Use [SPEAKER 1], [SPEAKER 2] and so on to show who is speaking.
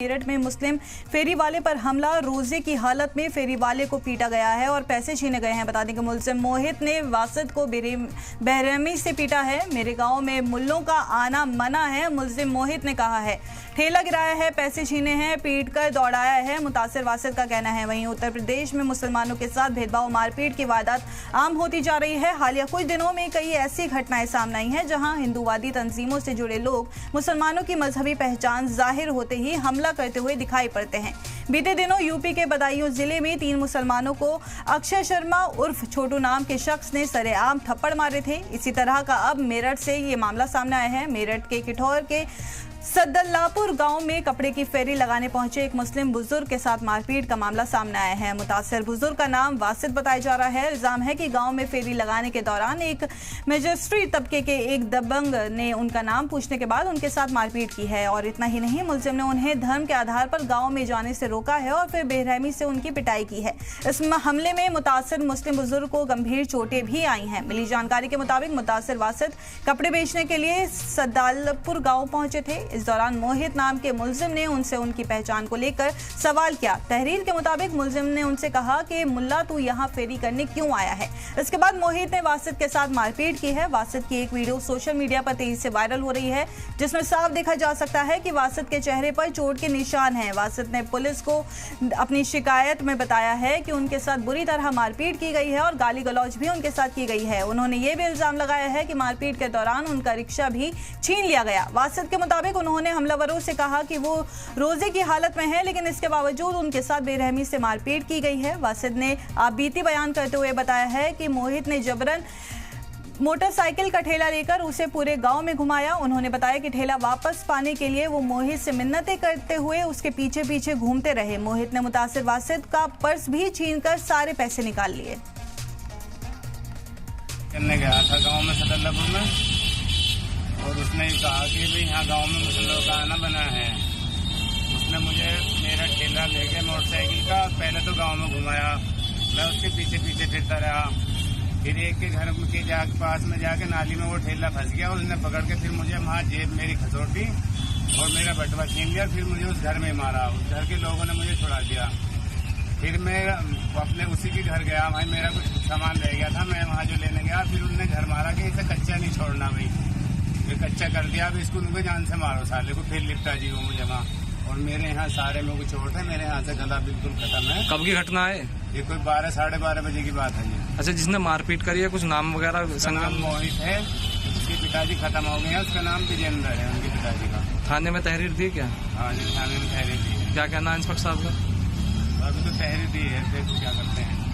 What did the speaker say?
[SPEAKER 1] मेरठ में मुस्लिम फेरी वाले पर हमला, रोजे की हालत में फेरी वाले को पीटा गया है और पैसे छीने गए हैं। बता दें कि मुल्जिम मोहित ने वासिद को बेरहमी से पीटा है। मेरे गांव में मुल्लों का आना मना है, मुल्जिम मोहित ने कहा है। ठेला गिराया है, पैसे छीने हैं, पीट कर दौड़ाया है, मुतासिर वासिद का कहना है। वहीं उत्तर प्रदेश में मुसलमानों के साथ भेदभाव, मारपीट की वारदात आम होती जा रही है। हालिया कुछ दिनों में कई ऐसी घटनाएं सामने आई हैं जहां हिंदूवादी तंजीमों से जुड़े लोग मुसलमानों की मजहबी पहचान जाहिर होते ही हमला करते हुए दिखाई पड़ते हैं। बीते दिनों यूपी के बदायूं जिले में 3 मुसलमानों को अक्षय शर्मा उर्फ छोटू नाम के शख्स ने सरेआम थप्पड़ मारे थे। इसी तरह का अब मेरठ से ये मामला सामने आया है। मेरठ के किठौर के सद्दल्लापुर गांव में कपड़े की फेरी लगाने पहुंचे एक मुस्लिम बुजुर्ग के साथ मारपीट का मामला सामने आया है। मुतासिर बुजुर्ग का नाम वासिद बताया जा रहा है। इल्जाम है कि गांव में फेरी लगाने के दौरान एक मजिस्ट्रेट तबके के एक दबंग ने उनका नाम पूछने के बाद उनके साथ मारपीट की है। और इतना ही नहीं, मुल्जिम ने उन्हें धर्म के आधार पर गाँव में जाने से रोका है और फिर बेरहमी से उनकी पिटाई की है। इस हमले में मुतासिर मुस्लिम बुजुर्ग को गंभीर चोटें भी आई हैं। मिली जानकारी के मुताबिक मुतासिर वासिद कपड़े बेचने के लिए सद्दल्लापुर गाँव पहुंचे थे। इस दौरान मोहित नाम के मुल्जिम ने उनसे उनकी पहचान को लेकर सवाल किया। तहरीर के मुताबिक मुल्जिम ने उनसे कहा कि मुल्ला तू यहाँ फेरी करने क्यों आया है। इसके बाद मोहित ने वासिद के साथ मारपीट की है। वासिद की एक वीडियो सोशल मीडिया पर तेजी से वायरल हो रही है, जिसमें साफ देखा जा सकता है कि वासिद के चेहरे पर चोट के निशान हैं। वासिद ने पुलिस को अपनी शिकायत में बताया है कि उनके साथ बुरी तरह मारपीट की गई है और गाली गलौज भी उनके साथ की गई है। उन्होंने ये भी इल्जाम लगाया है कि मारपीट के दौरान उनका रिक्शा भी छीन लिया गया। वासिद के मुताबिक उन्होंने हमलावरों से कहा कि वो रोजे की हालत में है, लेकिन इसके बावजूद उनके साथ बेरहमी से मारपीट की गई है। वासिद ने आपबीती बयान करते हुए बताया है कि मोहित ने जबरन मोटरसाइकिल का ठेला लेकर उसे पूरे गांव में घुमाया। उन्होंने बताया कि ठेला वापस पाने के लिए वो मोहित से मिन्नतें करते हुए उसके पीछे पीछे घूमते रहे। मोहित ने मुतासिर वासिद का पर्स भी छीनकर सारे पैसे निकाल लिए।
[SPEAKER 2] करने गया था गांव में सदल्लापुर में, और उसने कहा कि भाई यहाँ गांव में मुसलमानों का आना बना है। उसने मुझे मेरा ठेला लेके मोटरसाइकिल का पहले तो गांव में घुमाया, मैं उसके पीछे पीछे फिरता रहा। फिर एक के घर के पास में जाके नाली में वो ठेला फंस गया। उसने पकड़ के फिर मुझे वहाँ जेब मेरी खसोटी और मेरा बटुआ छीन लिया। फिर मुझे उस घर में मारा। उस घर के लोगों ने मुझे छुड़ा दिया। फिर मैं अपने उसी के घर गया, भाई मेरा कुछ सामान रह गया था, मैं वहाँ जो लेने गया। फिर उनने घर मारा कि इसे कच्चा नहीं छोड़ना भाई, ये कच्चा कर दिया, अब इसको उनको जान से मारो साले को। फिर लिपटा जी वो मुझे वहाँ, और मेरे यहाँ सारे में कुछ चोट है, मेरे यहाँ से गला बिल्कुल खत्म है।
[SPEAKER 3] कब की घटना है
[SPEAKER 2] ये? कोई 12 साढ़े 12 बजे की बात है ये।
[SPEAKER 3] अच्छा, जिसने मारपीट करी है कुछ नाम वगैरह?
[SPEAKER 2] नाम मोहित है, उसके पिताजी खत्म हो गए हैं, उसका नाम विजेंद्र है उनके पिताजी का।
[SPEAKER 3] थाने में तहरीर दी क्या?
[SPEAKER 2] हाँ जी, थाने में तहरीर दी है।
[SPEAKER 3] क्या कहना है इंस्पेक्टर साहब का?
[SPEAKER 2] अभी तो तहरीर दी है, देखो क्या करते हैं।